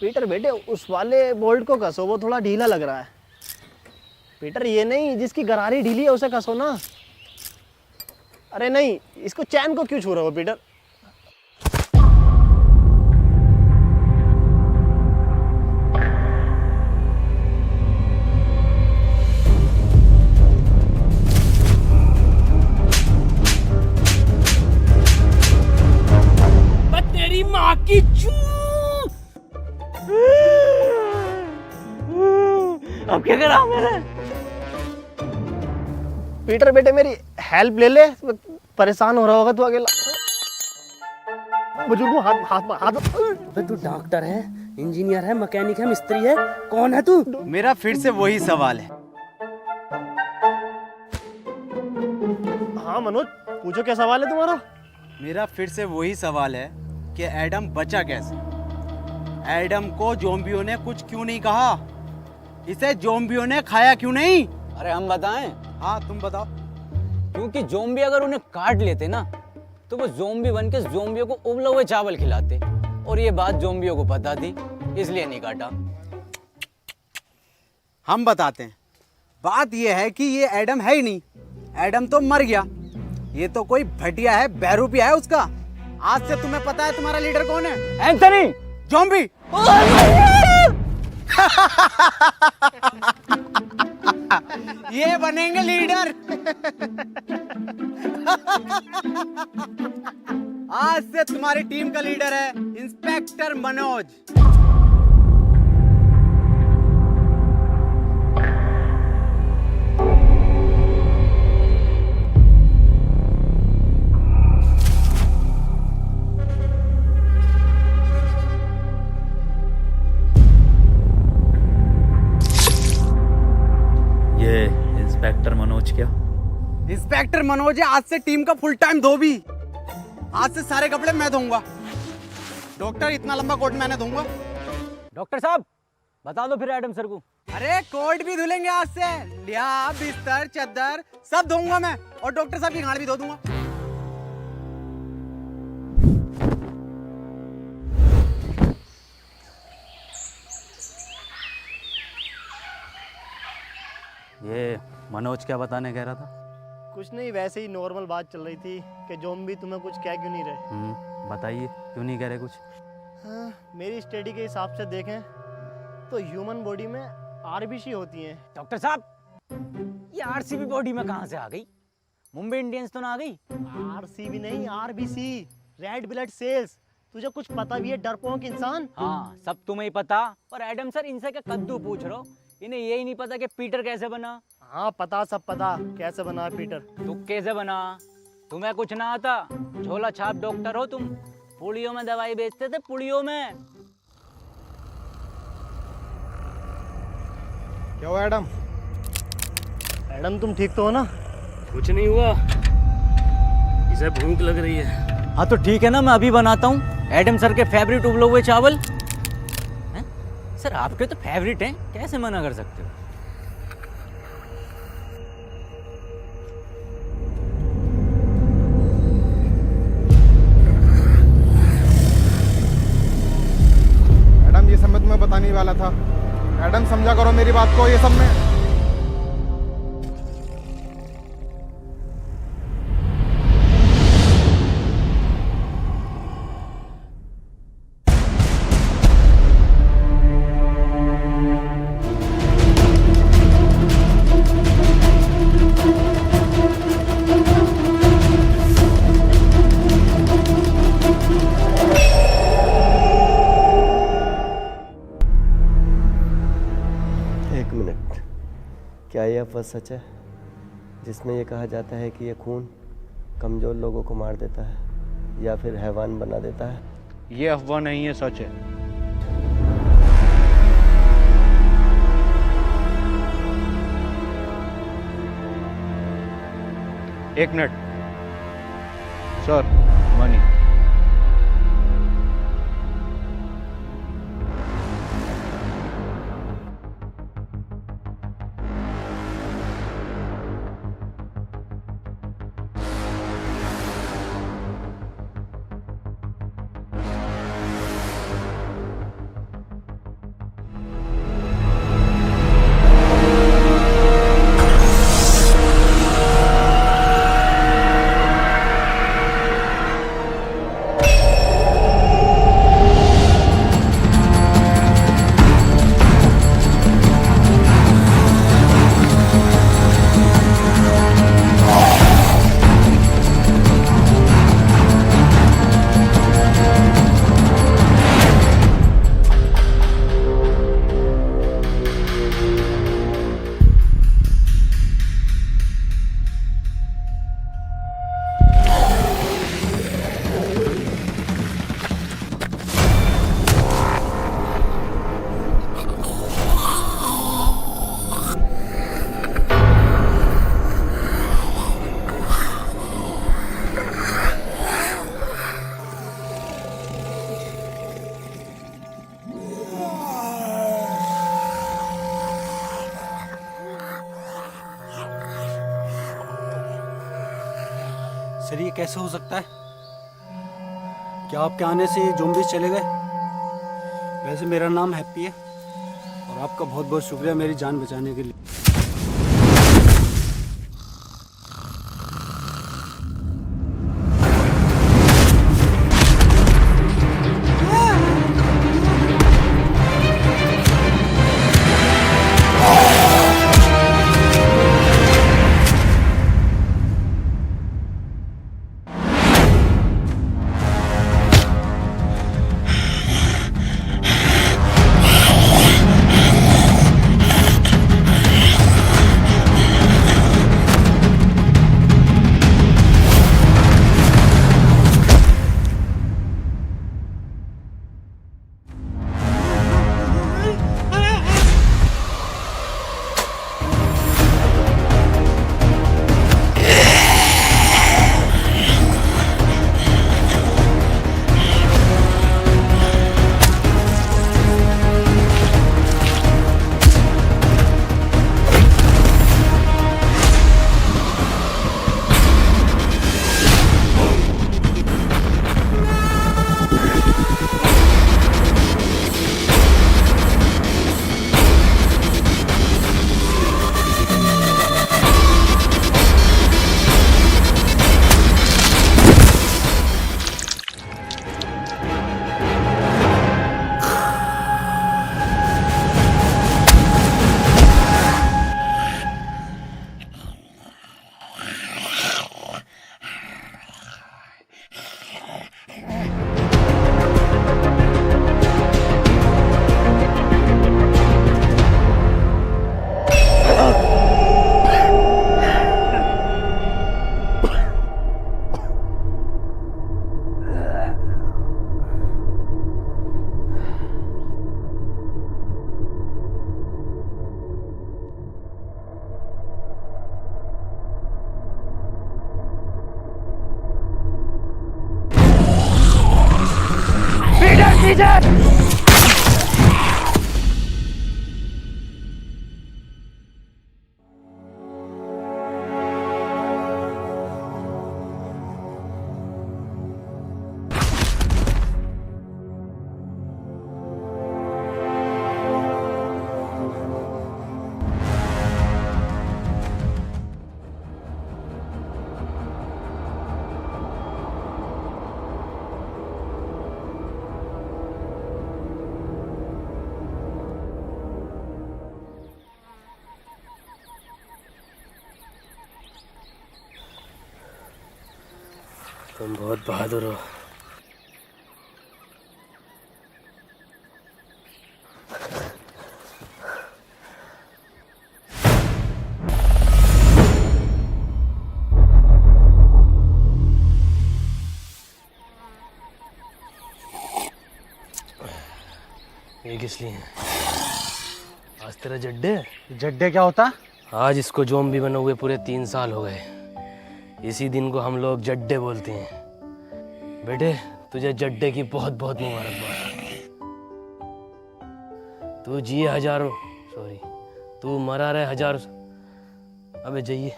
Peter बेटे उस वाले बोल्ट को कसो, वो थोड़ा ढीला लग रहा है। पीटर ये नहीं, जिसकी गरारी ढीली है उसे कसो ना। अरे नहीं, इसको चैन को क्यों छू रहे हो पीटर? तेरी माँ की अब क्या करा मैंने? पीटर बेटे मेरी हेल्प ले ले, परेशान हो रहा होगा तू अकेला। बुजुर्ग हाथ हाथ हाथ। अबे तू डॉक्टर है, इंजीनियर है, मैकेनिक है, मिस्त्री है, कौन है तू? मेरा फिर से वही सवाल है। हाँ मनोज, पूछो क्या सवाल है तुम्हारा? मेरा फिर से वही सवाल है कि एडम बचा कैसे? एडम को ज़ोंबियों ने कुछ क्यों नहीं कहा? इसे ज़ोंबियों ने खाया क्यों नहीं? अरे हम बताएं? हाँ तुम बताओ। क्योंकि ज़ोंबी अगर उन्हें काट लेते ना तो वो ज़ोंबी बन के ज़ोंबियों को उबले हुए चावल खिलाते, और ये बात ज़ोंबियों को पता थी, इसलिए नहीं काटा। हम बताते हैं। बात ये है कि ये एडम है ही नहीं। एडम तो मर गया। ये तो कोई भटिया है, बहरूपिया है उसका। आज से तुम्हें पता है तुम्हारा लीडर कौन है? एंथनी! ज़ोंबी! ये बनेंगे लीडर। आज से तुम्हारी टीम का लीडर है इंस्पेक्टर मनोज। ये इंस्पेक्टर मनोज क्या? इंस्पेक्टर मनोज है आज से टीम का फुल टाइम धोबी। आज से सारे कपड़े मैं धोऊंगा। डॉक्टर इतना लंबा कोट मैंने धोऊंगा। डॉक्टर साहब बता दो फिर एडम सर को। अरे कोट भी धुलेंगे आज से। लिया बिस्तर चद्दर सब धोऊंगा मैं, और डॉक्टर साहब की गांड भी धो दूंगा। ये मनोज क्या बताने कह रहा था? कुछ नहीं, वैसे ही नॉर्मल बात चल रही थी कि ज़ोंबी तुम्हें कुछ कह क्यों नहीं रहे। बताइए क्यों नहीं कह रहे कुछ? हाँ, मेरी स्टडी के हिसाब से देखें तो ह्यूमन बॉडी में आरबीसी होती हैं। डॉक्टर साहब ये आरसीबी बॉडी में कहाँ से आ गई? मुंबई इंडियंस तो ना आ गई? आरसीबी नहीं, आरबीसी, रेड ब्लड सेल्स। तुझे कुछ पता भी है डरपोक इंसान? हाँ सब तुम्हें ही पता, और एडम सर इनसे क्या कद्दू पूछ रहे हो? इन्हें यही नहीं पता कि पीटर कैसे बना? हाँ पता, सब पता कैसे बना है पीटर। तू कैसे बना? तुम्हें कुछ ना आता? झोला छाप डॉक्टर हो तुम। पुड़ियों में दवाई बेचते थे, पुड़ियों में। क्या हुआ एडम? एडम तुम ठीक तो हो ना? कुछ नहीं हुआ, इसे भूख लग रही है। हाँ तो ठीक है ना, मैं अभी बनाता हूँ एडम सर के फेवरेट उबले हुए चावल। हैं? सर आपके तो फेवरेट हैं, कैसे मना कर सकते हो? एडम ये सब मैं तुम्हें बताने ही वाला था। एडम समझा करो मेरी बात को, ये सब में क्या यह अफवाह सच है जिसमें यह कहा जाता है कि यह खून कमज़ोर लोगों को मार देता है या फिर हैवान बना देता है? ये अफवाह नहीं है, सच है। एक मिनट सर, मनी। सर ये कैसे हो सकता है? क्या आपके आने से ये ज़ॉम्बीज़ चले गए? वैसे मेरा नाम हैप्पी है और आपका बहुत बहुत शुक्रिया मेरी जान बचाने के लिए। तुम बहुत बहादुर हो। ये किस लिए है? आज तेरा जड्डे? जड्डे क्या होता? आज इसको ज़ॉम्बी बने हुए पूरे 3 साल हो गए। इसी दिन को हम लोग जड्डे बोलते हैं। बेटे तुझे जड्डे की बहुत बहुत मुबारकबाद। तू जिए हजारों, सॉरी तू मरा रहे हजारों। अबे जाइए।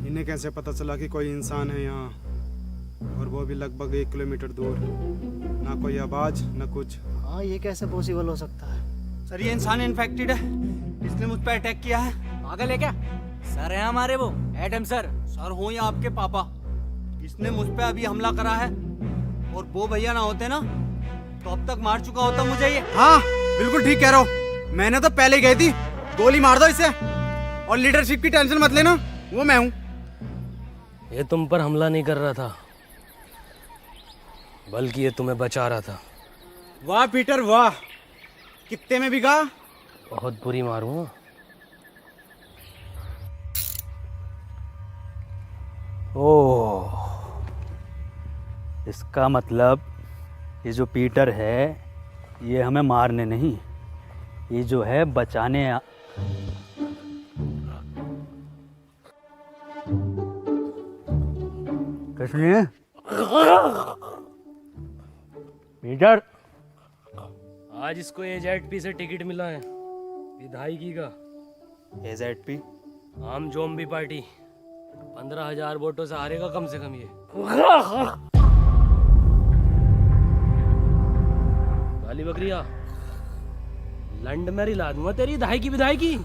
इन्हें कैसे पता चला कि कोई इंसान है यहाँ, और वो भी लगभग 1 किलोमीटर दूर? ना कोई आवाज ना कुछ। हाँ ये कैसे पॉसिबल हो सकता है? सर ये इंसान इन्फेक्टेड है, इसने मुझ पर अटैक किया है। पागल है क्या? सर है हमारे वो एडम सर। सर हो या आपके पापा, इसने मुझ पे अभी हमला करा है, और वो भैया ना होते ना तो अब तक मार चुका होता मुझे ये। हाँ बिल्कुल ठीक कह रहा हो, मैंने तो पहले गई थी। गोली मार दो इसे, और लीडरशिप की टेंशन मत लेना, वो मैं हूँ। ये तुम पर हमला नहीं कर रहा था, बल्कि ये तुम्हें बचा रहा था। वाह पीटर वाह, कितने में बिका? बहुत बुरी मारूं। ओह, इसका मतलब ये जो पीटर है ये हमें मारने नहीं, ये जो है बचाने किसने? पीटर, आज इसको AZP से टिकट मिला है विधायकी का। AZP? आम जोम्बी पार्टी 15,000 वोटों से हारेगा कम से कम ये। काली बकरिया, लंड में रिला दूंगा तेरी धाई की विधाई की।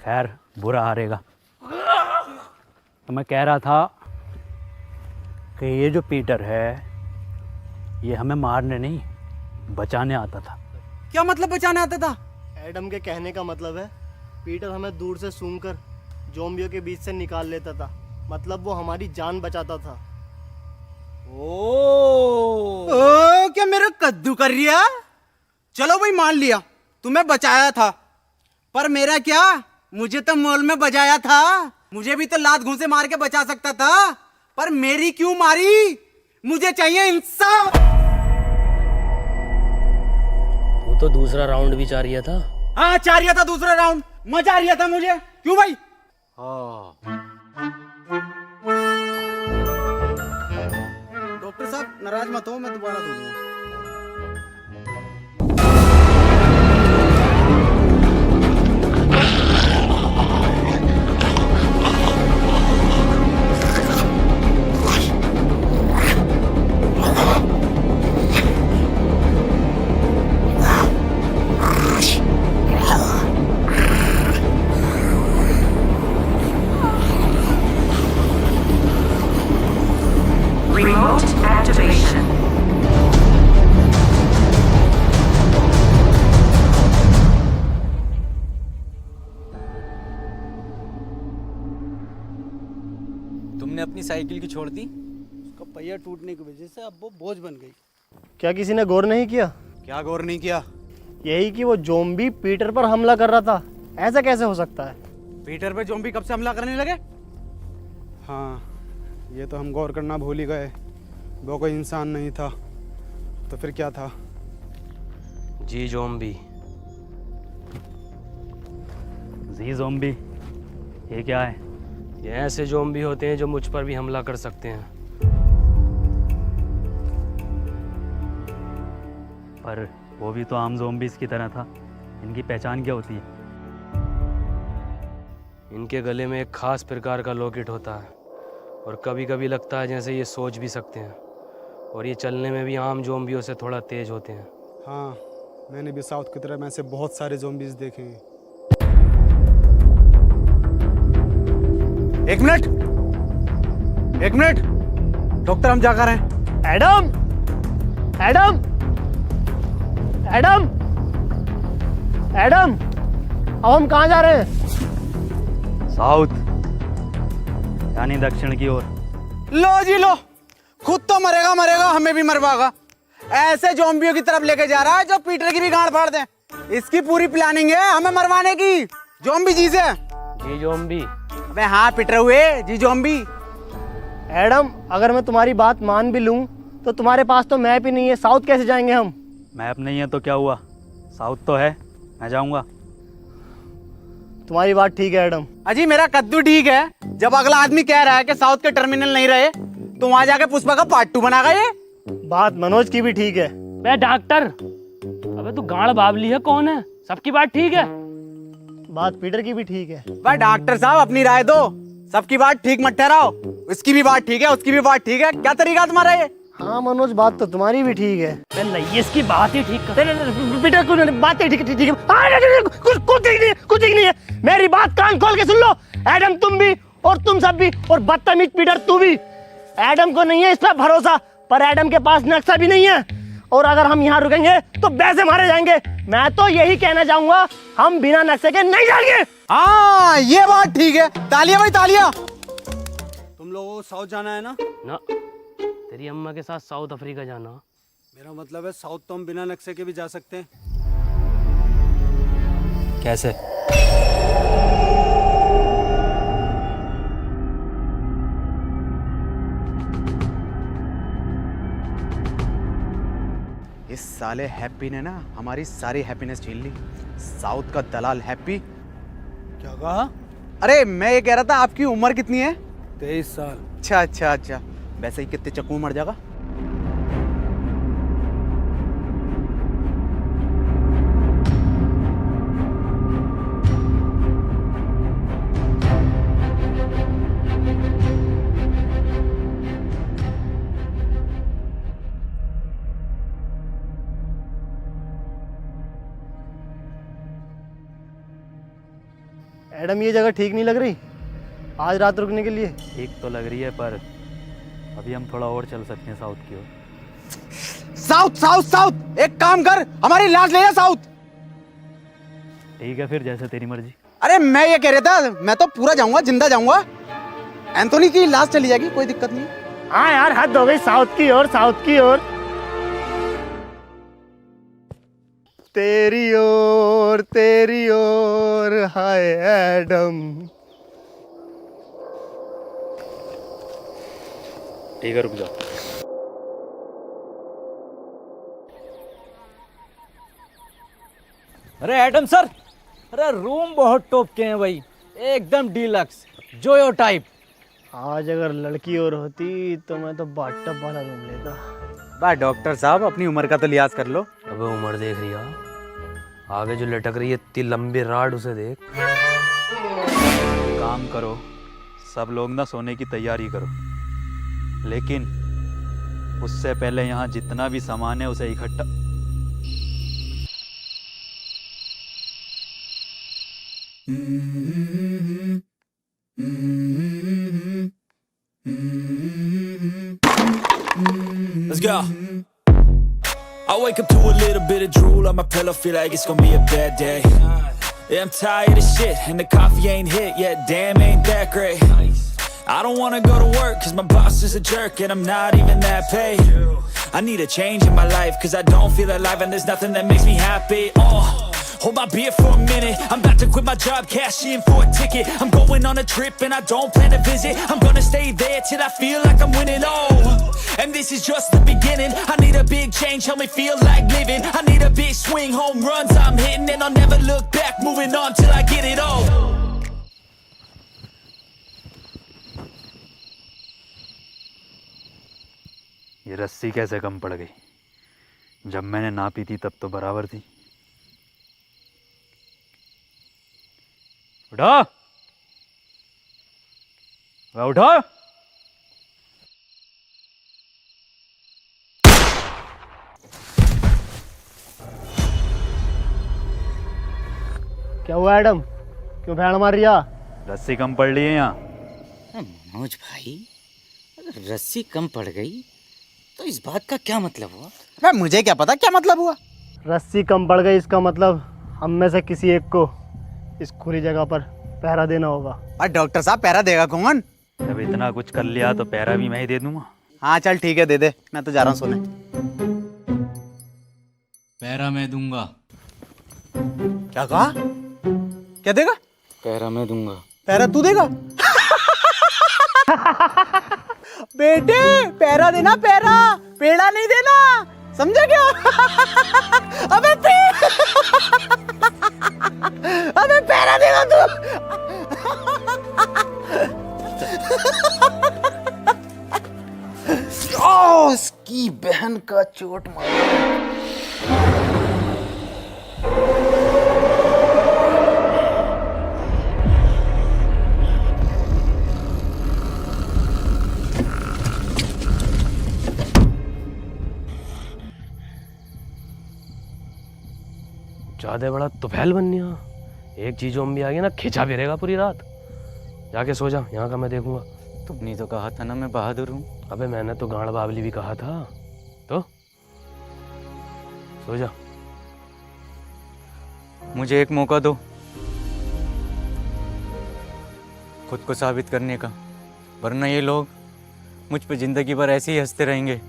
खैर बुरा हारेगा। तो मैं कह रहा था कि ये जो पीटर है ये हमें मारने नहीं बचाने आता था। क्या मतलब बचाने आता था? एडम के कहने का मतलब है पीटर हमें दूर से सूंघकर ज़ॉम्बियों के बीच से निकाल लेता था, मतलब वो हमारी जान बचाता था। ओ क्या मेरा कद्दू कर रिया? चलो भाई मान लिया तुम्हें बचाया था, पर मेरा क्या, मुझे तो मॉल में बजाया था। मुझे भी तो लात घूंसे मार के बचा सकता था, पर मेरी क्यों मारी? मुझे चाहिए इंसाफ। तू तो दूसरा राउंड भी चाह रहा था। हाँ चाह रहा था दूसरा राउंड, मजा आ रहा था मुझे। क्यों भाई? डॉक्टर साहब नाराज मत हो, मैं दोबारा दूंगा। Remote activation. तुमने अपनी साइकिल की छोड़ दी? उसका पहिया टूटने की वजह से अब वो बोझ बन गई। क्या किसी ने गौर नहीं किया? क्या गौर नहीं किया? यही कि वो ज़ॉम्बी पीटर पर हमला कर रहा था। ऐसा कैसे हो सकता है? पीटर पे ज़ॉम्बी कब से हमला करने लगे? हाँ, ये तो हम गौर करना भूल ही गए। वो कोई इंसान नहीं था तो फिर क्या था? जी ज़ॉम्बी। जी ज़ॉम्बी, ये क्या है? ये ऐसे ज़ॉम्बी होते हैं जो मुझ पर भी हमला कर सकते हैं। पर वो भी तो आम ज़ॉम्बीज़ की तरह था। इनकी पहचान क्या होती है? इनके गले में एक खास प्रकार का लॉकेट होता है और कभी कभी लगता है जैसे ये सोच भी सकते हैं, और ये चलने में भी आम ज़ॉम्बियों से थोड़ा तेज होते हैं। हाँ, मैंने भी साउथ की तरफ में से बहुत सारे ज़ॉम्बीज़ देखे हैं। एक मिनट, एक मिनट डॉक्टर, हम जाकर हैं। एडम, एडम, एडम, एडम, अब हम कहाँ जा रहे हैं? साउथ यानी दक्षिण की ओर। लो जी लो, खुद तो मरेगा मरेगा, हमें भी मरवाएगा। ऐसे ज़ॉम्बियों की तरफ लेके जा रहा है जो पीटर की भी गांड फाड़ दे। इसकी पूरी प्लानिंग है हमें मरवाने की। ज़ॉम्बी जी से। जी ज़ॉम्बी। अबे हाँ पीटर हुए जी ज़ॉम्बी। एडम, अगर मैं तुम्हारी बात मान भी लूं तो तुम्हारे पास तो मैप ही नहीं है। साउथ कैसे जाएंगे हम? मैप नहीं है तो क्या हुआ, साउथ तो है, मैं जाऊंगा। तुम्हारी बात ठीक है एडम। अजी मेरा कद्दू ठीक है। जब अगला आदमी कह रहा है कि साउथ के टर्मिनल नहीं रहे तो वहां जाके पुष्पा का पार्ट 2 बनागा ये। बात मनोज की भी ठीक है। बे डॉक्टर, अबे तू गाड़ बावली है कौन है? सबकी बात ठीक है। बात पीटर की भी ठीक है। भाई डॉक्टर साहब अपनी राय दो, सबकी बात ठीक मत ठहराओ। इसकी भी बात ठीक है, उसकी भी बात ठीक है। क्या तरीका तुम्हारा ये? हाँ मनोज, बात तो तुम्हारी भी ठीक है। नहीं, इसकी बात ही ठीक कर। पीटर कुछ बात ठीक है, ठीक है। कुछ ठीक नहीं है, कुछ ठीक नहीं है। मेरी बात कान खोल के सुन लो। एडम तुम भी, और तुम सब भी, और बदतमीज पीटर तू भी। एडम को नहीं है इस पर भरोसा, पर एडम के पास नक्शा भी नहीं है, और अगर हम यहाँ रुकेंगे तो वैसे मारे जाएंगे। मैं तो यही कहना चाहूंगा, हम बिना नक्शे के नहीं जाएंगे। हाँ ये बात ठीक है। तालियां भाई तालियां। तुम लोगों को साउथ जाना है ना? ना, तेरी अम्मा के साथ साउथ अफ्रीका जाना। मेरा मतलब है साउथ तो हम बिना नक्शे के भी जा सकते हैं। कैसे? इस साले हैप्पी ने ना हमारी सारी हैप्पीनेस छीन ली। साउथ का दलाल हैप्पी। क्या कहा? अरे मैं ये कह रहा था आपकी उम्र कितनी है? 23 साल। अच्छा अच्छा अच्छा, वैसे ही कितने चक्कू मर जाएगा? एडम ये जगह ठीक नहीं लग रही आज रात रुकने के लिए। ठीक तो लग रही है, पर अभी हम थोड़ा और चल सकते हैं साउथ की ओर। साउथ साउथ साउथ, एक काम कर, हमारी लाश ले जा साउथ। ठीक है फिर, जैसे तेरी मर्जी। अरे मैं ये कह रहा था, मैं तो पूरा जाऊंगा, जिंदा जाऊंगा। एंथोनी की लाश चली जाएगी, कोई दिक्कत नहीं। हाँ यार, हद हो गई साउथ की ओर, साउथ की ओर। तेरी ओर हाय एडम। ठीक है, रुक जाओ। अरे एडम सर, अरे रूम बहुत टॉप के हैं भाई, एकदम डीलक्स जोयो टाइप। आज अगर लड़की और होती तो मैं तो बाथटब वाला रूम लेता। बा डॉक्टर साहब, अपनी उम्र का तो लिहाज कर लो। अबे उम्र देख रही है, आगे जो लटक रही है इतनी लंबी राड, उसे देख। काम करो, सब लोग ना सोने की तैयारी करो, लेकिन उससे पहले यहाँ जितना भी सामान है उसे इकट्ठा। Let's go. I wake up to a little bit of drool on my pillow, feel like it's gonna be a bad day. Yeah, I'm tired of shit, and the coffee ain't hit yet, damn ain't that great. I don't wanna go to work, cause my boss is a jerk, and I'm not even that paid. I need a change in my life, cause I don't feel alive, and there's nothing that makes me happy. Hold my beer for a minute, I'm about to quit my job, cash in for a ticket. I'm going on a trip and I don't plan to visit, I'm gonna stay there till I feel like I'm winning, and this is just the beginning. I need a big change, help me feel like living. I need a big swing, home runs I'm hitting, and I'll never look back, moving on till I get it all. ये रस्सी कैसे कम पड़ गई? जब मैंने ना P थी तब तो बराबर थी। उठो, उठो। क्या हुआ एडम, क्यों भैंड मार रिया? रस्सी कम पड़ रही है यहाँ। मनोज भाई, अगर रस्सी कम पड़ गई तो इस बात का क्या मतलब हुआ? मैं मुझे क्या पता क्या मतलब हुआ। रस्सी कम पड़ गई, इसका मतलब हम में से किसी एक को इस खुली जगह पर पहरा देना होगा। और डॉक्टर साहब, पहरा देगा कौन? जब इतना कुछ कर लिया तो पहरा भी मैं ही दे दूंगा। हाँ चल ठीक है, दे दे, मैं तो जा रहा हूँ सोने। पहरा मैं दूंगा। क्या कहा? क्या देगा? पहरा मैं दूंगा। पहरा तू देगा? बेटे पहरा देना, पहरा, पेड़ा नहीं देना, समझा क्या? अबे अबे पहरा देगा तू। ओ, इसकी बहन का चोट मारा। ज्यादा बड़ा तुफैल बननिया, एक चीज भी आ गई ना, खिंचा फिरेगा पूरी रात। जाके सो जा, यहाँ का मैं देखूंगा। तुमने तो कहा था ना मैं बहादुर हूँ। अबे मैंने तो गांड बावली भी कहा था, तो सो जा। मुझे एक मौका दो खुद को साबित करने का, वरना ये लोग मुझ पे जिंदगी भर ऐसे ही हंसते रहेंगे।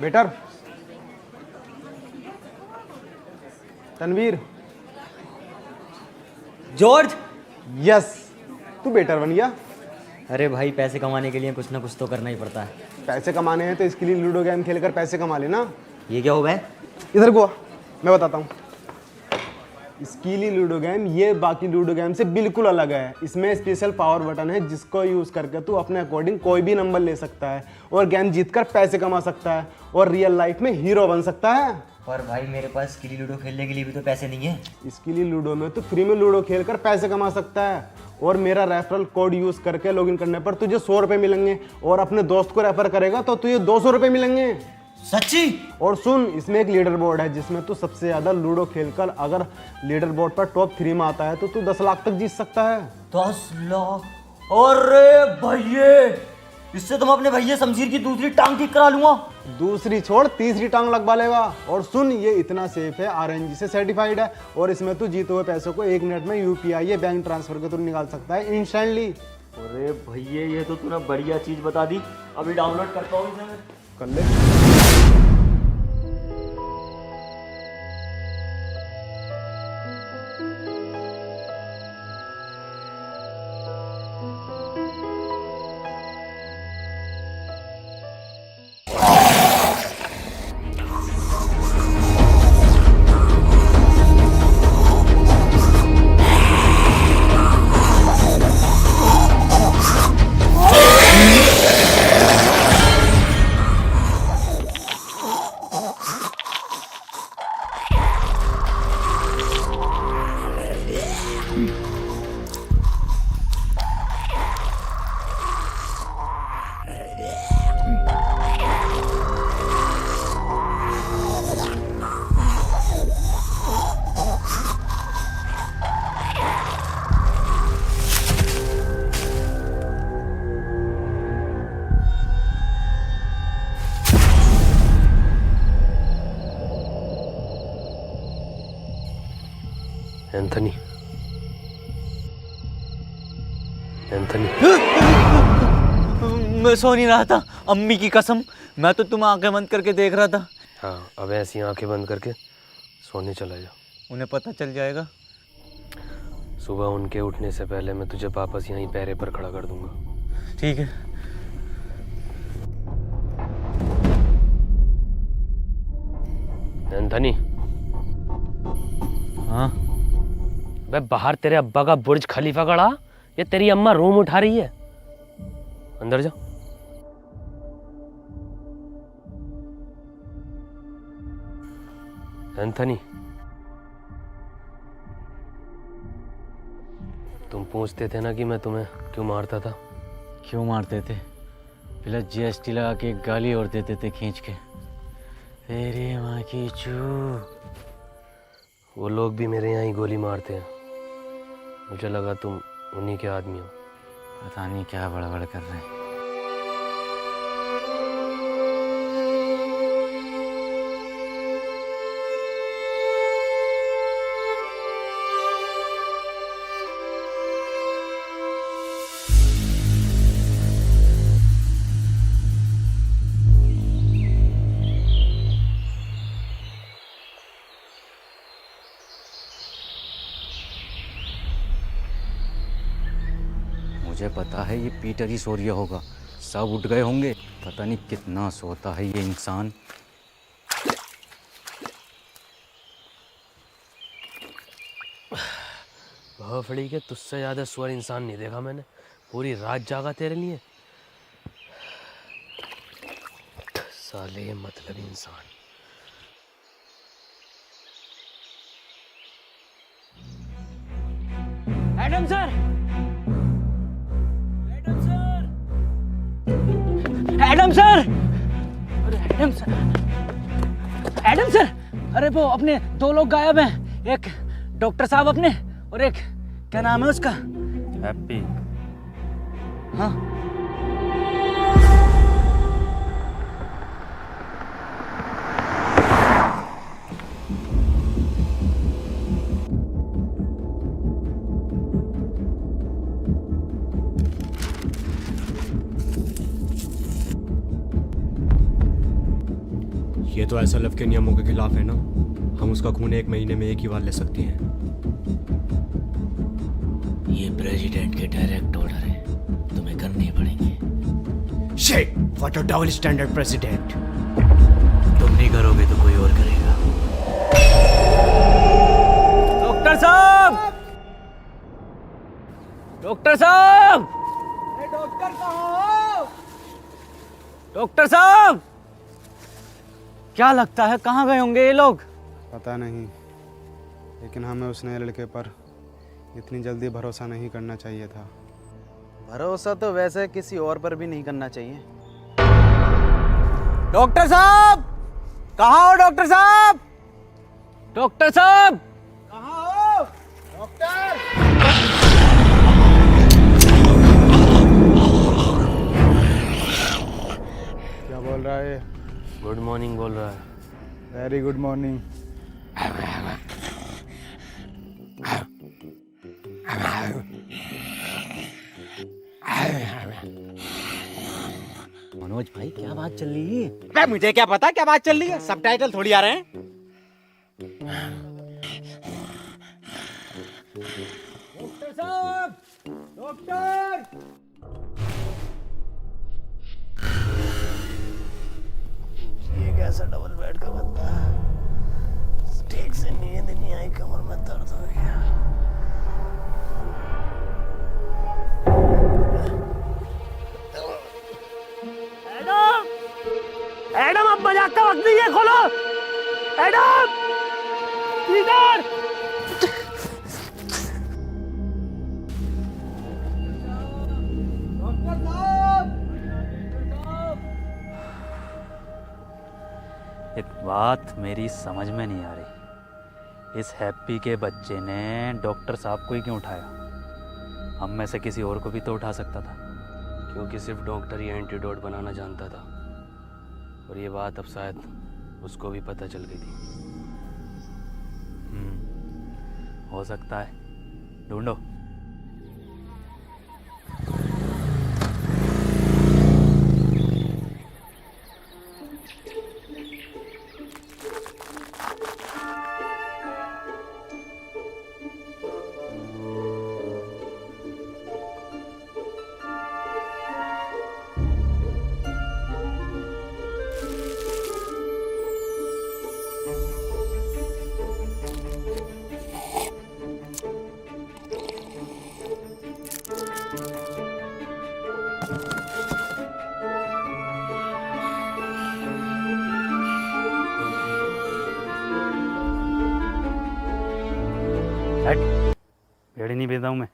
Better, Tanveer, George. यस, तू बेटर बन गया। अरे भाई, पैसे कमाने के लिए कुछ ना कुछ तो करना ही पड़ता है। पैसे कमाने हैं तो इसके लिए लूडो गेम खेलकर पैसे कमा लेना। ये क्या हो गया? इधर को आ, मैं बताता हूँ। स्कीली लूडो गेम ये बाकी लूडो गेम से बिल्कुल अलग है। इसमें स्पेशल पावर बटन है जिसको यूज़ करके तू अपने अकॉर्डिंग कोई भी नंबर ले सकता है और गेम जीतकर पैसे कमा सकता है और रियल लाइफ में हीरो बन सकता है। पर भाई मेरे पास स्किली लूडो खेलने के लिए भी तो पैसे नहीं है। स्कीली लूडो में तू फ्री में लूडो खेल कर पैसे कमा सकता है और मेरा रेफरल कोड यूज़ करके लॉगिन करने पर तुझे 100 रुपये मिलेंगे और अपने दोस्त को रेफर करेगा तो तुझे 200 रुपये मिलेंगे। सच्ची? और सुन, इसमें एक लीडर बोर्ड है जिसमें तू सबसे ज़्यादा लूडो खेलकर अगर लीडर बोर्ड पर टॉप 3 में आता है तो तू 10 लाख तक जीत सकता है। 10 लाख? अरे भैये, इससे तुम अपने भैया शमशीर की दूसरी टांग ठीक करा लूंगा। दूसरी छोड़, तीसरी टांग लगवा लेगा। और सुन, ये इतना सेफ है, RNG से सर्टिफाइड है और इसमें तू जीते हुए पैसों को 1 मिनट में UPI या बैंक ट्रांसफर के थ्रू निकाल सकता है इंस्टेंटली। अरे भैया ये तो तूने बढ़िया चीज बता दी, अभी डाउनलोड करता हूँ इसे मैं। कर ले। एंथनी, एंथनी, मैं सो नहीं रहा था, अम्मी की कसम, मैं तो तुम आंखें बंद करके देख रहा था। हाँ, अब ऐसी आंखें बंद करके सोने चला जा। उन्हें पता चल जाएगा। सुबह उनके उठने से पहले मैं तुझे वापस यहीं पैरे पर खड़ा कर दूंगा। ठीक है। एंथनी। हाँ? बे बाहर तेरे अब्बा का बुर्ज खलीफा खड़ा, ये तेरी अम्मा रूम उठा रही है। अंदर जा। एंथनी, तुम पूछते थे ना कि मैं तुम्हें क्यों मारता था। क्यों मारते थे? पहले GST लगा के एक गाली और देते थे खींच के, तेरी माँ की चू। वो लोग भी मेरे यहाँ ही गोली मारते हैं। मुझे लगा तुम उन्हीं के आदमी हो। पता नहीं क्या बड़बड़ कर रहे हैं। मुझे पता है ये पीटर ही सो रिया होगा, सब उठ गए होंगे। पता नहीं कितना सोता है ये इंसान। भोफड़ी के तुझसे ज़्यादा स्वर इंसान नहीं देखा मैंने। पूरी रात जागा तेरे लिए। साले मतलब इंसान। Adam sir! Adam sir! अरे एडम सर! Adam sir! अरे वो अपने 2 लोग गायब हैं, एक डॉक्टर साहब अपने और एक क्या नाम है उसका? हैप्पी। हाँ। ये तो SLF के नियमों के खिलाफ है ना। हम उसका खून 1 महीने में 1 ही बार ले सकते हैं। ये प्रेसिडेंट के डायरेक्ट ऑर्डर है, तुम्हें करने पड़ेंगे। Shit, what a double standard president. तुम नहीं करोगे तो कोई और करेगा। डॉक्टर डॉक्टर साहब, डॉक्टर साहब, डॉक्टर साहब, क्या लगता है कहाँ गए होंगे ये लोग? पता नहीं, लेकिन हमें उस नए लड़के पर इतनी जल्दी भरोसा नहीं करना चाहिए था। भरोसा तो वैसे किसी और पर भी नहीं करना चाहिए। डॉक्टर साहब, कहाँ हो डॉक्टर साहब? डॉक्टर साहब, कहाँ हो डॉक्टर? क्या बोल रहा है? गुड मॉर्निंग बोल रहा है। Very good morning. मनोज भाई क्या बात चल रही है? अबे मुझे क्या पता क्या बात चल रही है, सबटाइटल थोड़ी आ रहे हैं। डॉक्टर साहब, डॉक्टर, ये कैसा डबल बेड का बंदा है? ठीक से नींद नहीं आई, कमर में दर्द हो गया। एडम, एडम अब मजाक का वक्त नहीं है, खोलो। एडम, पीटर, एक बात मेरी समझ में नहीं आ रही, इस हैप्पी के बच्चे ने डॉक्टर साहब को ही क्यों उठाया? हम में से किसी और को भी तो उठा सकता था। क्योंकि सिर्फ डॉक्टर ही एंटीडोट बनाना जानता था, और ये बात अब शायद उसको भी पता चल गई थी। हो सकता है, ढूंढो। भेड़ी नहीं भेजता हूँ मैं।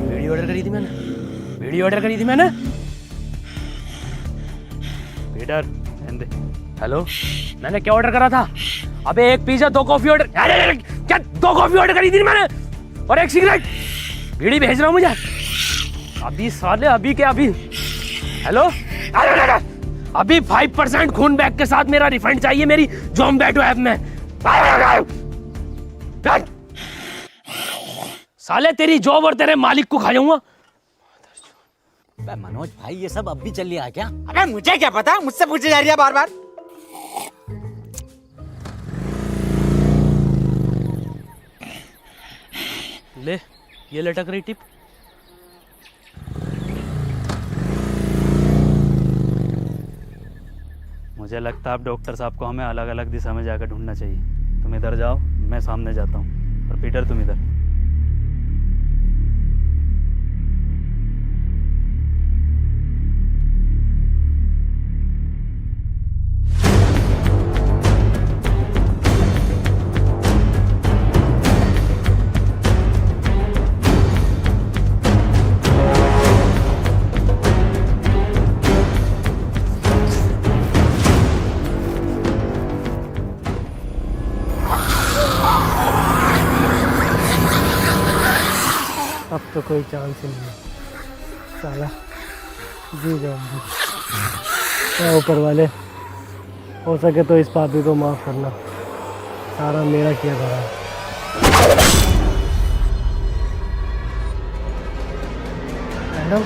वीडियो ऑर्डर करी थी मैंने, वीडियो ऑर्डर करी थी मैंने। पीटर, दे। हेलो, मैंने क्या ऑर्डर करा था? अबे एक पिज्जा, 2 कॉफी ऑर्डर। अरे क्या 2 कॉफी ऑर्डर करी थी मैंने, और 1 सिगरेट। बीड़ी भेज रहा हूँ मुझे अभी, साले अभी के अभी। हेलो, अभी 5% खून बैग के साथ मेरा रिफंड चाहिए मेरी ज़ोमैटो ऐप में। साले तेरी जॉब और तेरे मालिक को खा जाऊंगा। मनोज भाई ये सब अब भी चल रहा है क्या? अबे मुझे क्या पता, मुझसे पूछे जा रही है बार बार। ले, ये लटक रही टिप। मुझे लगता है अब डॉक्टर साहब को हमें अलग अलग दिशा में जाकर ढूंढना चाहिए। तुम इधर जाओ, मैं सामने जाता हूँ, और पीटर तुम इधर। अब तो कोई चांस ही नहीं है, साला जी जाऊंगी। क्या ऊपर वाले, हो सके तो इस पापी को माफ़ करना, सारा मेरा किया धरा है। मैडम,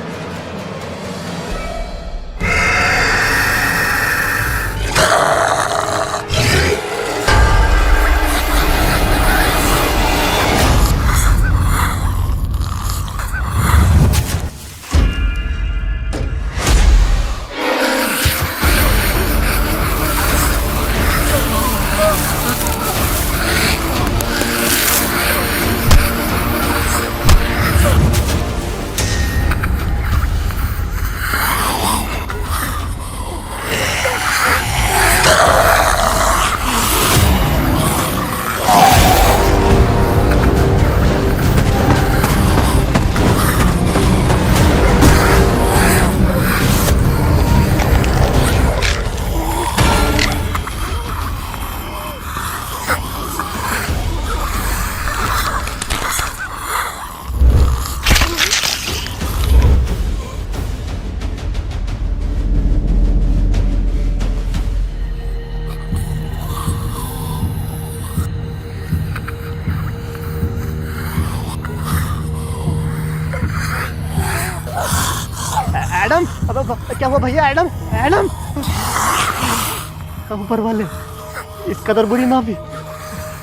क्या हुआ भैया? एडम एडम ऊपर वाले इस कदर बुरी माफी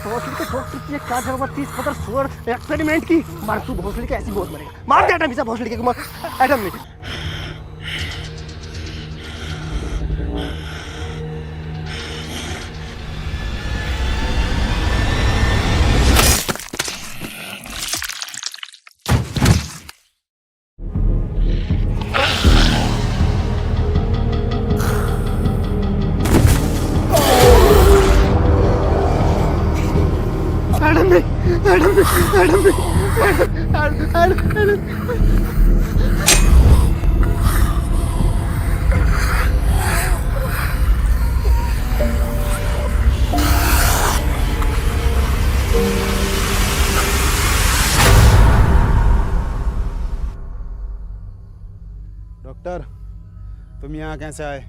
क्या जरूरत थी इस कदर सुअर एक्सपेरिमेंट की? मार तू भोसड़ी के ऐसी बहुत मरेगा। मार दे एडम इसे भोसड़ी के मार। एडम नहीं डॉक्टर, तुम यहाँ कैसे आए?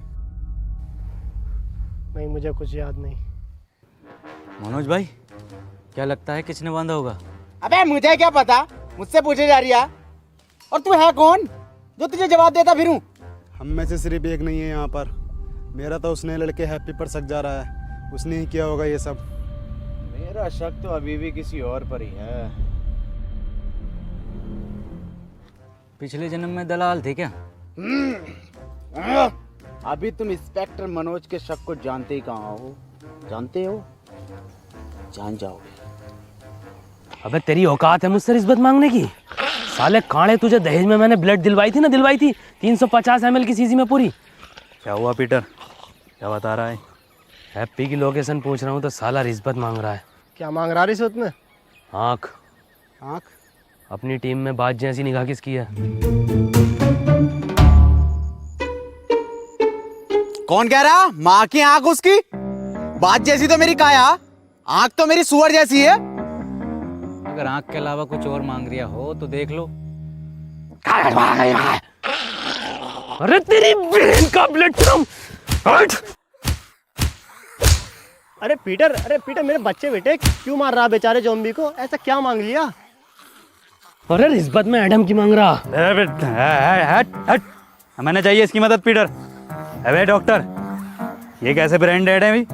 नहीं, मुझे कुछ याद नहीं। मनोज भाई, क्या लगता है किसने बांधा होगा? अबे मुझे क्या पता, मुझसे पूछे जा रही है। और तू है कौन जो तुझे जवाब देता फिरूं? हम में से सिर्फ एक नहीं है यहाँ पर। मेरा तो उसने लड़के हैप्पी पर शक जा रहा है। उसने ही किया होगा ये सब। मेरा शक तो अभी भी किसी और पर ही है। पिछले जन्म में दलाल थे क्या? अभी तुम इंस्पेक्टर मनोज के शक को जानते ही कहाँ हो? जानते हो? जान जाओगे। अबे तेरी औकात है मुझसे रिश्वत मांगने की? साले कांडे, तुझे दहेज में मैंने ब्लड दिलवाई थी 350 ml की सीसी में पूरी। क्या हुआ पीटर? क्या बता रहा है? हैप्पी की लोकेशन पूछ रहा हूँ तो साला रिश्वत मांग रहा है। क्या मांग रहा रिश्वत में? आँख। आँख? अपनी टीम में बात जैसी निगाह किसकी है? कौन कह रहा? माँ की आंख उसकी? बात जैसी तो मेरी काया, आंख तो मेरी सुअर जैसी है। अगर आंख के अलावा कुछ और मांग रिया हो तो देख लो। अरे तेरी बहन का ब्लड हट! अरे पीटर मेरे बच्चे बेटे क्यों मार रहा बेचारे ज़ॉम्बी को? ऐसा क्या मांग लिया? अरे रिश्वत में एडम की मांग रहा। हट! हमें चाहिए इसकी मदद पीटर। अबे डॉक्टर, ये कैसे ब्रांडेड है भाई?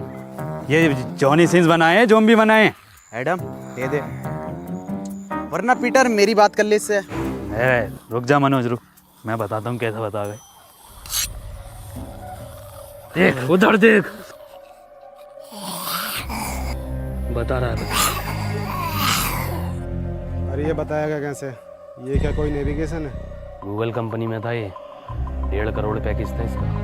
ये जॉनी सिंस बनाए हैं, ज़ॉम्बी बनाए हैं। एडम दे दे, वरना पीटर मेरी बात कर ले इससे। रुक जा मनोज, रुक, मैं बताता हूँ कैसे बता गए। देख उधर देख, बता रहा है। अरे ये बताएगा कैसे? ये क्या कोई नेविगेशन है? गूगल कंपनी में था ये, 1.5 करोड़ पैकेज था इसका।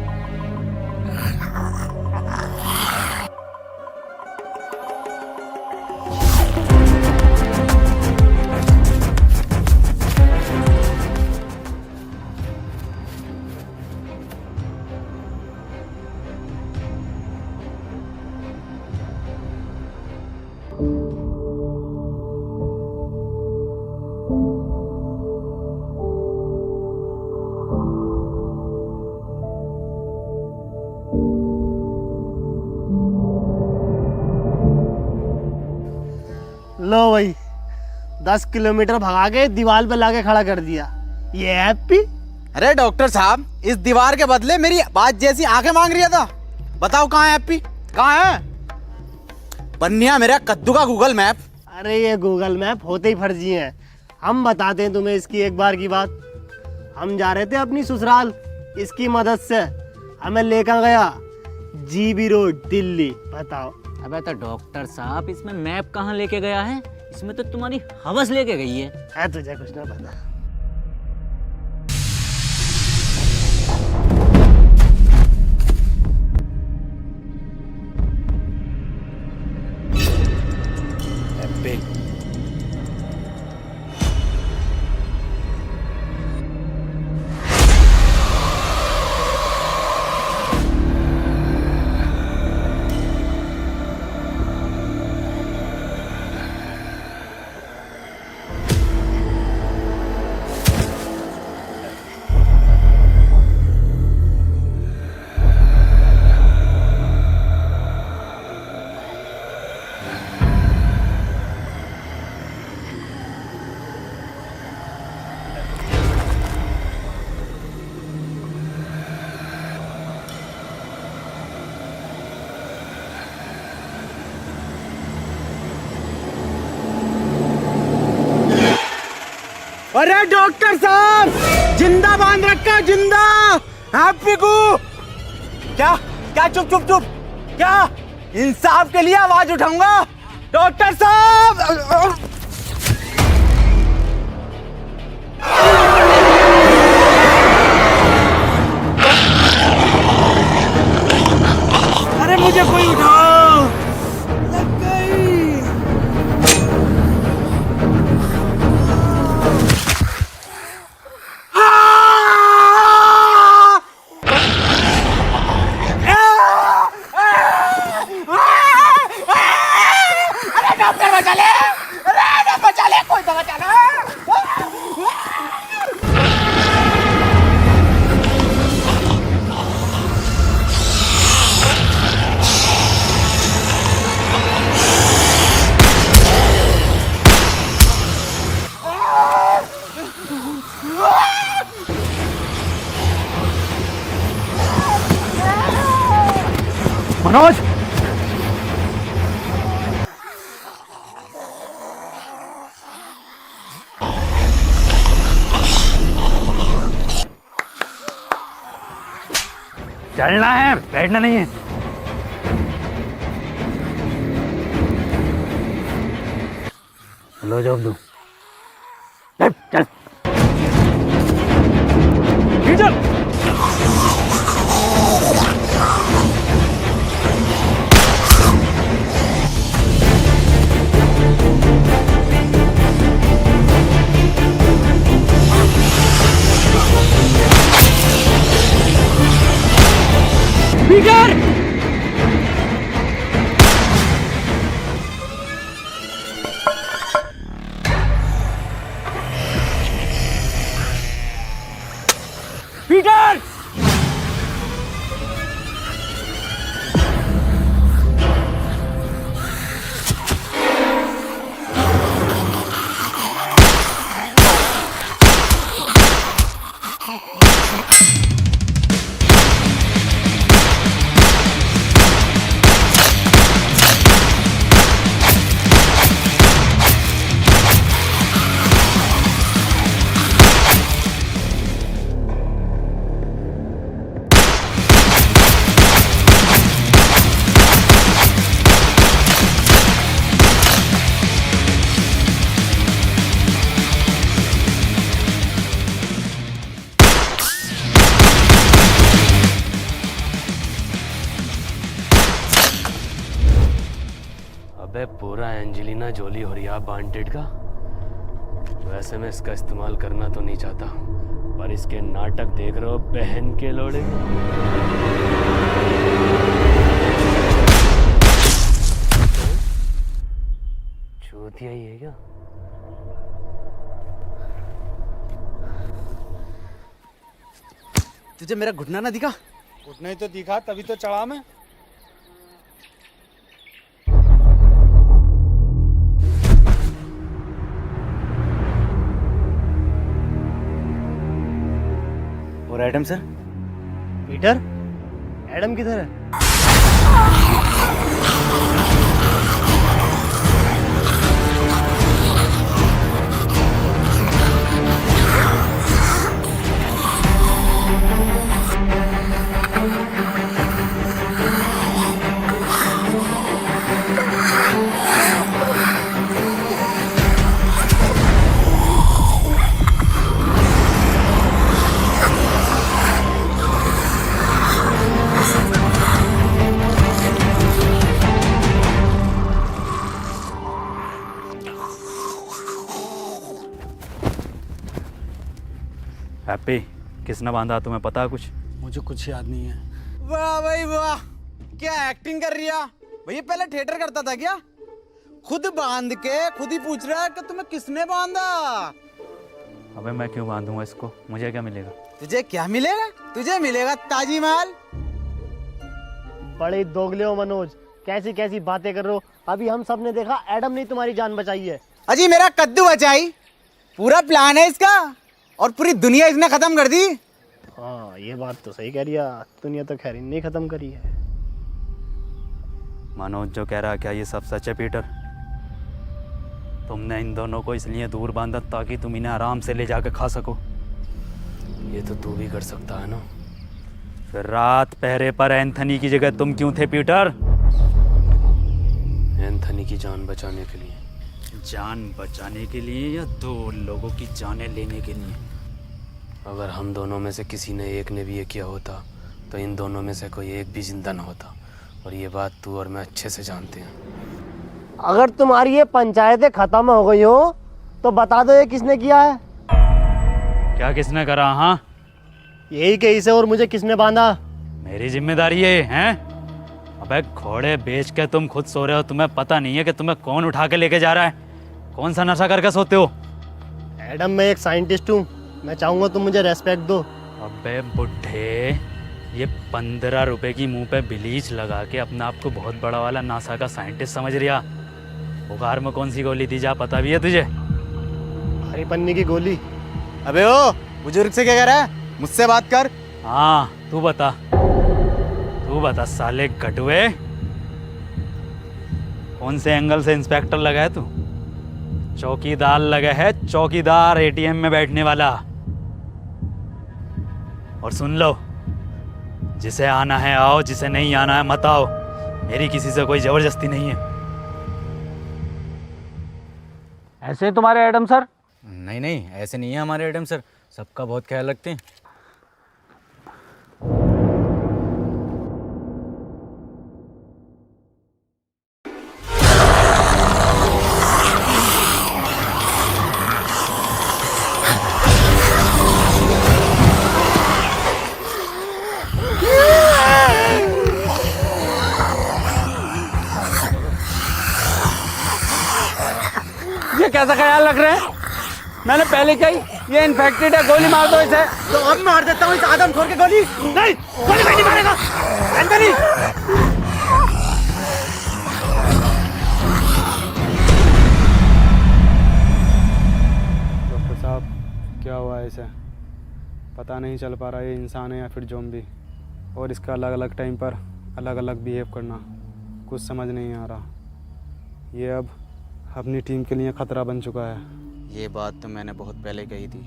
लो भाई, 10 किलोमीटर भगा के दीवार पे लाके खड़ा कर दिया। ये हैप्पी? अरे डॉक्टर साहब, इस दीवार के बदले मेरी बात जैसी आंखें मांग रही था। बताओ कहाँ है हैप्पी? कहाँ है? बन्निया मेरा कद्दू का गूगल मैप। अरे ये गूगल मैप होते ही फर्जी हैं। हम बताते हैं तुम्हें इसकी एक बार की बात। हम जा रहे थे अपनी ससुराल, इसकी मदद से हमें लेकर गया जीबी रोड दिल्ली। बताओ। अबे तो डॉक्टर साहब, इसमें मैप कहाँ लेके गया है? इसमें तो तुम्हारी हवस लेके गई है। तुझे कुछ ना पता। अरे डॉक्टर साहब, जिंदा बांध रखा, जिंदा। हैप्पी को क्या क्या? चुप चुप चुप। क्या इंसाफ के लिए आवाज उठाऊंगा? डॉक्टर साहब, अरे मुझे कोई उठाओ, लग गई। मनोज, चलना है, बैठना नहीं है। लो जॉब दो, चल चल। पीटर! पीटर! अबे पूरा एंजेलिना जोली और या वांटेड का। वैसे मैं इसका इस्तेमाल करना तो नहीं चाहता, पर इसके नाटक देख रहे हो बहन के लोड़े। चूतिया ही है क्या? तुझे मेरा घुटना ना दिखा? घुटना ही तो दिखा, तभी तो चढ़ा मैं। और एडम सर? पीटर, एडम किधर है? हैप्पी, किसने बांधा तुम्हें पता है कुछ? मुझे कुछ याद नहीं है। वाह भाई वाह, क्या एक्टिंग कर रही है भैया। पहले थिएटर करता था क्या? खुद बांध के खुद ही पूछ रहा है कि तुम्हें किसने बांधा। अबे मैं क्यों बांधूंगा इसको, मुझे क्या मिलेगा? तुझे क्या मिलेगा? तुझे मिलेगा ताजी माल। बड़े दोगले हो मनोज, कैसी कैसी बातें कर रहे हो। अभी हम सब ने देखा एडम ने तुम्हारी जान बचाई है। अजी मेरा कद्दू बचाई, पूरा प्लान है इसका, और पूरी दुनिया इसने खत्म कर दी। हाँ ये बात तो सही कह रही है, दुनिया तो खैर नहीं खत्म करी है। मनोज जो कह रहा है क्या ये सब सच है पीटर? तुमने इन दोनों को इसलिए दूर बांधा ताकि तुम इन्हें आराम से ले जाकर खा सको। ये तो तू भी कर सकता है ना। फिर रात पहरे पर एंथनी की जगह तुम क्यों थे पीटर? एंथनी की जान बचाने के लिए। जान बचाने के लिए या दो लोगों की जानें लेने के लिए? अगर हम दोनों में से किसी ने एक ने भी ये किया होता तो इन दोनों में से कोई एक भी जिंदा न होता, और ये बात तू और मैं अच्छे से जानते हैं। अगर तुम्हारी ये पंचायतें खत्म हो गई हो तो बता दो ये किसने किया है। क्या किसने करा? हाँ, यही केस है और मुझे किसने बांधा? मेरी जिम्मेदारी है, हैं? अबे घोड़े बेच के तुम खुद सो रहे हो, तुम्हें पता नहीं है कि तुम्हें कौन उठा के लेके जा रहा है? कौन सा नशा करके सोते हो? एडम, मैं एक साइंटिस्ट हूँ, मैं चाहूँगा तुम मुझे रेस्पेक्ट दो। अबे बुढ़े, ये 15 रुपए की मुंह पे ब्लीच लगा के अपने आप को बहुत बड़ा वाला नासा का साइंटिस्ट समझ रिया। बुखार में कौन सी गोली थी जा पता भी है तुझे? हरी पन्नी की गोली। अबे ओ बुजुर्ग से क्या कह रहा है? मुझसे बात कर। हाँ तू बता साले कटुए, कौन से एंगल से इंस्पेक्टर लगा है तू? चौकीदार लगा है, चौकीदार, एटीएम में बैठने वाला। और सुन लो, जिसे आना है आओ, जिसे नहीं आना है मत आओ। मेरी किसी से कोई जबरदस्ती नहीं है। ऐसे हैं तुम्हारे एडम सर? नहीं नहीं, ऐसे नहीं है हमारे एडम सर, सबका बहुत ख्याल रखते हैं। ये कैसा ख्याल रख रहे हैं? मैंने पहले कही ये इन्फेक्टेड है, गोली मार दो इसे। तो अब मार देता हूँ इस आदम खोर के गोली। नहीं, गोली नहीं मारेगा एंथनी। डॉक्टर साहब, क्या हुआ है इसे? पता नहीं चल पा रहा ये इंसान है या फिर ज़ॉम्बी, और इसका अलग अलग टाइम पर अलग अलग बिहेव करना कुछ समझ नहीं आ रहा। ये अब अपनी टीम के लिए ख़तरा बन चुका है। ये बात तो मैंने बहुत पहले कही थी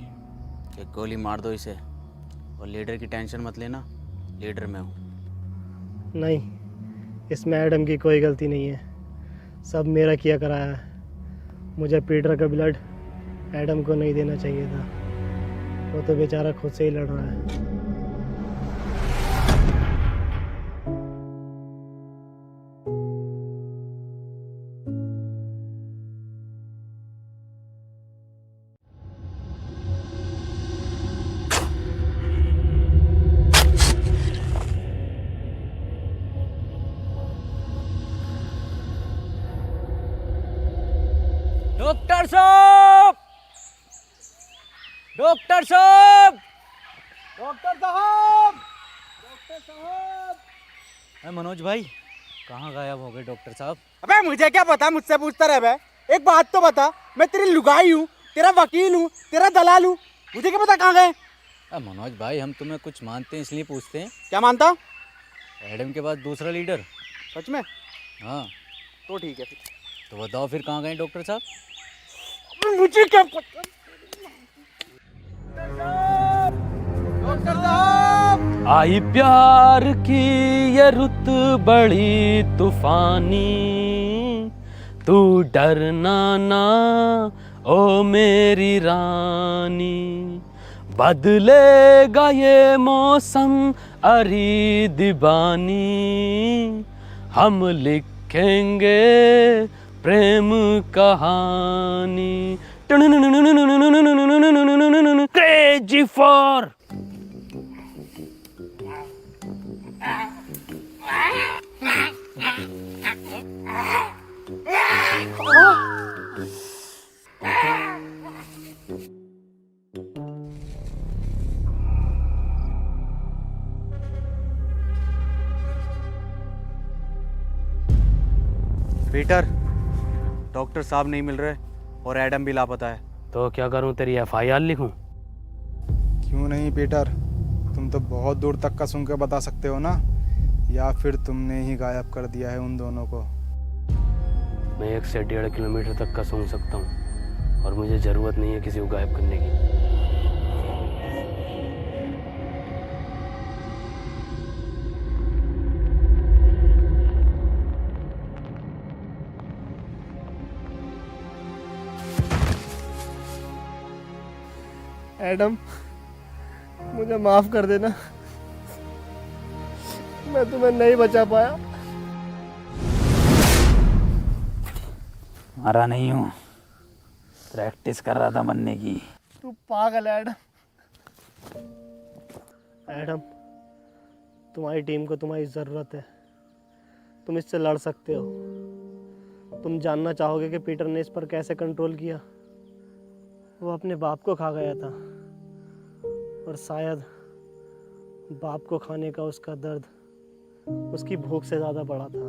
कि गोली मार दो इसे, और लीडर की टेंशन मत लेना, लीडर मैं हूँ। नहीं, इसमें एडम की कोई गलती नहीं है, सब मेरा किया कराया है। मुझे पीटर का ब्लड एडम को नहीं देना चाहिए था, वो तो बेचारा खुद से ही लड़ रहा है। डॉक्टर साहब, डॉक्टर साहब, डॉक्टर साहब, डॉक्टर साहब। मनोज भाई, कहाँ गायब हो गए डॉक्टर साहब? अबे मुझे क्या पता, मुझसे पूछता रहे बे। एक बात तो बता, मैं तेरी लुगाई हूँ, तेरा वकील हूँ, तेरा दलाल हूँ, मुझे क्या पता कहाँ गए? मनोज भाई, हम तुम्हें कुछ मानते हैं इसलिए पूछते हैं। क्या मानता? एडम के बाद दूसरा लीडर। सच में? हाँ तो ठीक है फिर। तो बताओ फिर कहाँ गए डॉक्टर साहब? मुझे क्या पता। डॉक्टर साहब, आई प्यार की ये रुत बड़ी तूफानी, तू डरना ना ओ मेरी रानी, बदलेगा ये मौसम अरी दीवानी, हम लिखेंगे प्रेम कहानी। क्रेजी फॉर पीटर, डॉक्टर साहब नहीं मिल रहे और एडम भी लापता है। तो क्या करूं, तेरी FIR लिखूं? क्यों नहीं पीटर, तुम तो बहुत दूर तक का सुन के बता सकते हो ना, या फिर तुमने ही गायब कर दिया है उन दोनों को। मैं 1 से 1.5 किलोमीटर तक का सूंघ सकता हूँ और मुझे ज़रूरत नहीं है किसी को गायब करने की। एडम, मुझे माफ कर देना, मैं तुम्हें नहीं बचा पाया। मरा नहीं हूँ, प्रैक्टिस कर रहा था मरने की। तू पागल है एडम। एडम, तुम्हारी टीम को तुम्हारी ज़रूरत है, तुम इससे लड़ सकते हो। तुम जानना चाहोगे कि पीटर ने इस पर कैसे कंट्रोल किया। वो अपने बाप को खा गया था और शायद बाप को खाने का उसका दर्द उसकी भूख से ज़्यादा बड़ा था।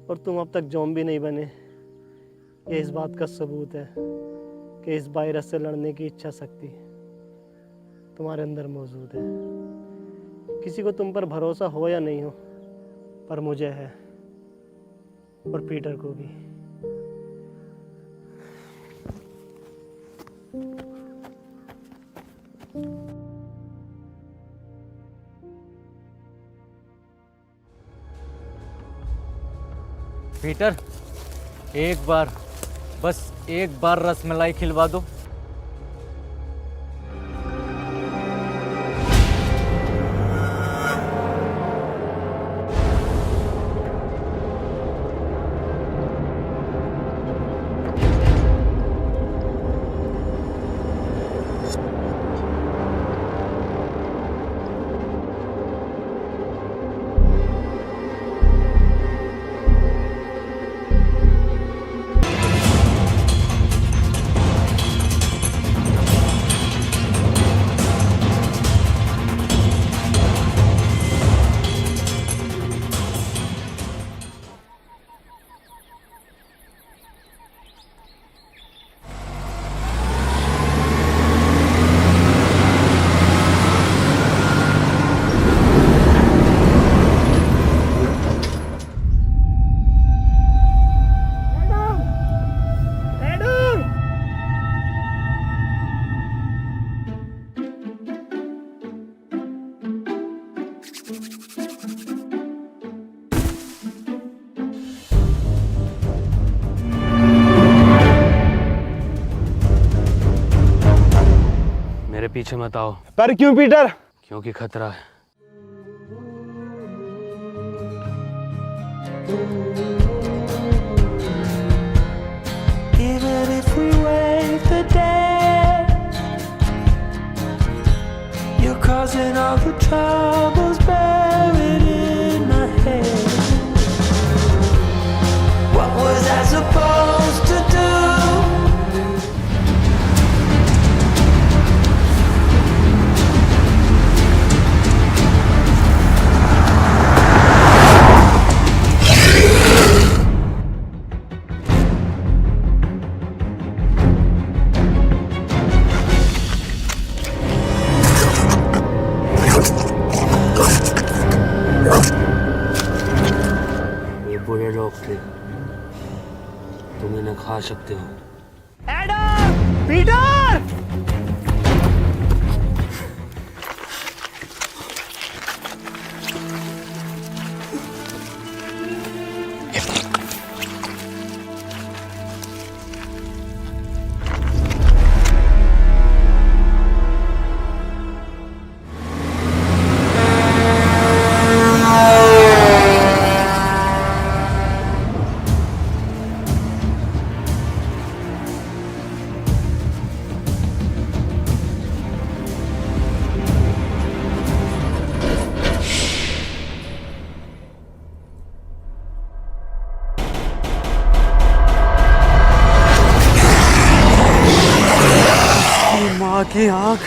और तुम अब तक ज़ॉम्बी नहीं बने, ये इस बात का सबूत है कि इस वायरस से लड़ने की इच्छा शक्ति तुम्हारे अंदर मौजूद है। किसी को तुम पर भरोसा हो या नहीं हो, पर मुझे है, और पीटर को भी। पीटर, एक बार, बस एक बार रसमलाई खिलवा दो। मेरे पीछे मत आओ। पर क्यों पीटर? क्योंकि खतरा है। Even if we wave the day, you're causing all the troubles buried in my head. What was I supposed to do? बुरे लोग थे, तुम इन्हें खा सकते हो। एडम! पीटर! माँ की आँख,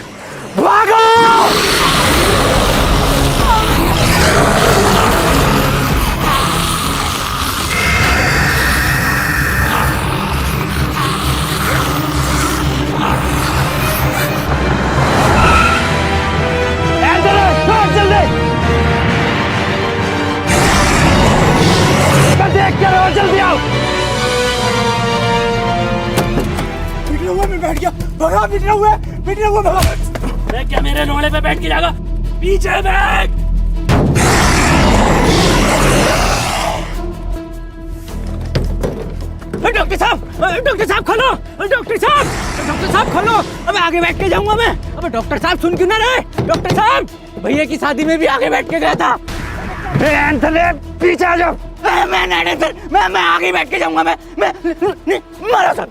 भागो! जल्दी! मैं देख के रहो, जल्दी आओ! में बैठ गया। भगा, पीटना हुआ भगा। अरे क्या मेरे रोड़े पे बैठ के जाएगा? पीछे बैठ। डॉक्टर साहब खोलो। डॉक्टर साहब खोलो। अब आगे बैठ के जाऊंगा मैं। अब डॉक्टर साहब सुन क्यों ना रहे? डॉक्टर साहब, भैया की शादी में भी आगे बैठ के गया था। पीछे आ जाओ। मैं आगे बैठ के जाऊंगा। मैं मारो सर।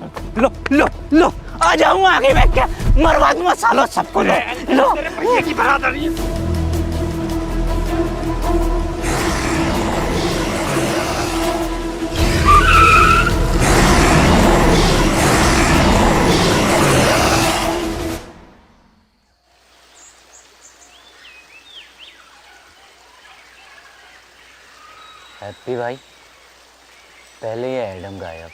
लो आ जाऊंगा आगे बैठ के। मरवा दूंगा सालों सबको। लो भैया की बरादरी है। हैप्पी भाई, पहले ये एडम गायब,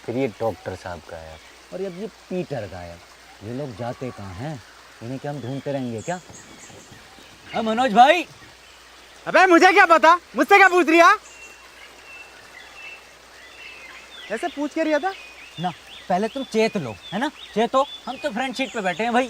फिर ये डॉक्टर साहब गायब, और अब ये पीटर गायब। ये लोग जाते कहाँ हैं? इन्हें क्या हम ढूंढते रहेंगे क्या? मनोज भाई। अबे मुझे क्या पता, मुझसे क्या पूछ रिया? ऐसे पूछ के रिया था ना, पहले तुम चेत लो, है ना? चेतो, हम तो फ्रंट सीट पे बैठे हैं भाई।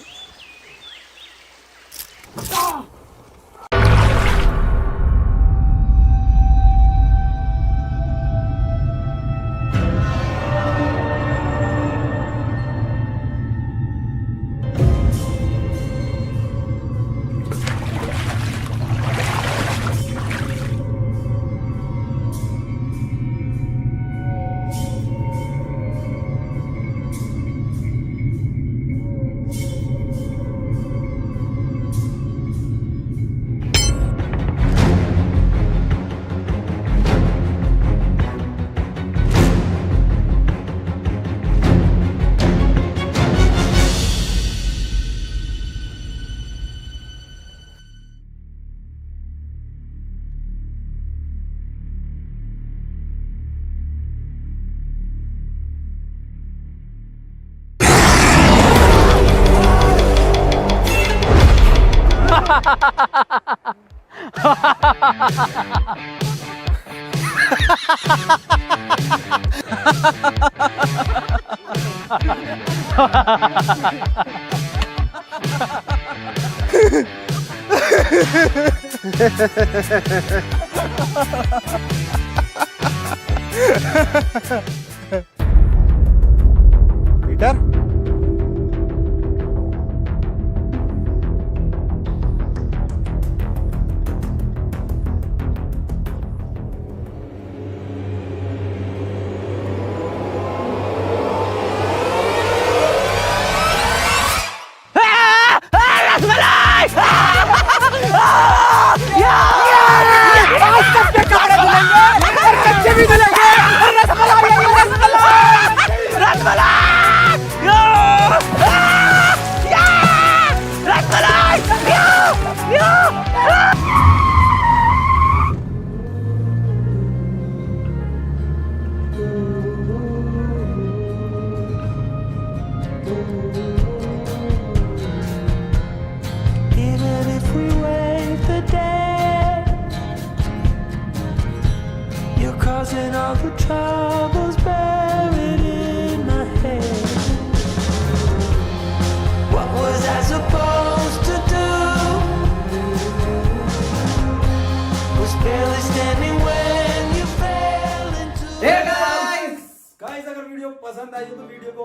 पीटर, पसंद आई हो तो वीडियो को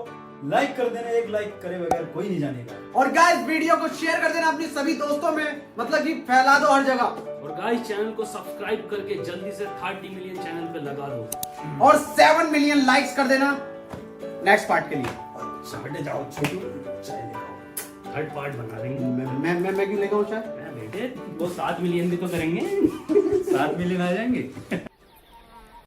लाइक कर देना, एक लाइक करे बगैर कोई नहीं जानेगा। और गाइस वीडियो को शेयर कर देना अपनी सभी दोस्तों में, मतलब कि फैला दो हर जगह। और गाइस चैनल को सब्सक्राइब करके जल्दी से 30 मिलियन चैनल पे लगा दो और 7 मिलियन लाइक्स कर देना नेक्स्ट पार्ट के लिए। हटे जाओ छोटू, चाय लेकर थर्ड पार्ट बना देंगे। मैं क्यों लेकर आऊं चाय? बेटे वो 7 मिलियन भी तो करेंगे। 7 मिलियन आ जाएंगे।